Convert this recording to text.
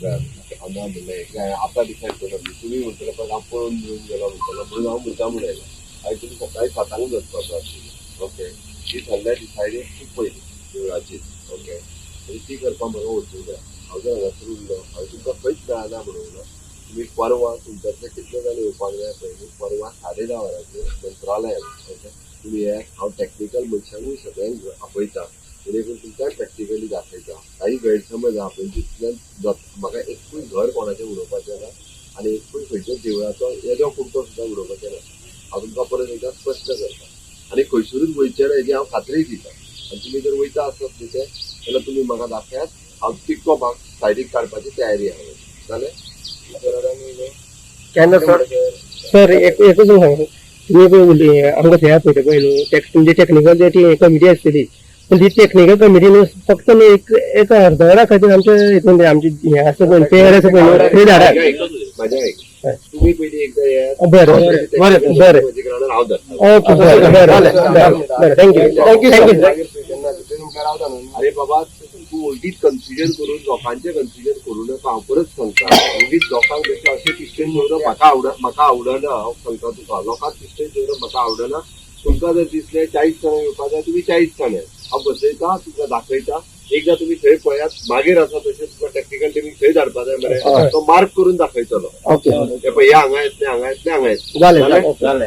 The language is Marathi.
हांगा म्हणलें आतां डिसायड करप तुमी म्हणटले पण हांव पळोवन घेवन गेलो म्हणटलो म्हणून हांव मुद्दाम उडयलो आयज तुमी सकाळीं 7:00 वचपाचो आशिल्लो ओके ती सगळ्या डिसायडीड खूब पयलीं देवळाची ओके आनी ती करपाक म्हाका वचूंक जाय हांव जर हांगासर उरलो हांव तुमकां खंयच मेळना म्हणून उरलो तुमी परवां तुमच्यातले कितले जाण येवपाक जाय पळय न्ही परवां 10:30 वरांचेर मंत्रालयात ओके तुमी हे हांव टॅक्निकल मनशांकूय सगळ्यांक आपयता जेणेकरून तुमकां प्रॅक्टिकली दाखयता काही गैरसमज आहा पळय तितल्यान म्हाका एकूय घर कोणाचें उडोवपाचें ना आनी एकूय खंयच्याच देवळाचो येदो कुर्तो सुद्दां उडोवपाचें ना हांव तुमकां परत एकदां स्पश्ट करता आनी खंयसरूच वयचें ना हेजी हांव खात्री दिता आनी तुमी जर वयता आसत न्ही ते जाल्यार तुमी म्हाका दाखयात हांव तितको भाग सायडीक काडपाची तयारी आहा जालें केन्ना सर एकूच सांग तुम्ही आमकां थंय पळयता पळय न्हू तुमची टॅक्निकल ती कमिटी आसतली पण ती टॅक्निकल कमिटी फक्त एक अर्दवरा खातीर आमच्या हितून आमची हे आसा पळय पेर आसा पळय ते धाडात म्हाज्या आयक तुम्ही पयलीं एकदां येयात बरें बरें हांव धरता ओके बरें थँक्यू अरे बाबा तूं उलटीच कन्फ्युजन करून लोकांचें कन्फ्युजन करूं नाका हांव परत सांगता उलटीच लोकांक जशें अशें किस्टेन दवरप म्हाका आवडना हांव सांगता तुका लोकांक किस्टेन दवरप म्हाका आवडना तुमकां जर दिसलें 40 जाणां येवपाक जाय तुमी 40 जाण हांव बसयता तुका दाखयता एकदां तुमी थंय पळयात मागीर आसा तशें तुका टॅक्निकल टिमीक थंय धाडपा जाय मरे तो मार्क करून दाखयतलो ओके हे पळय हे हांगा येतले हांगा येतले हांगा येतले जालें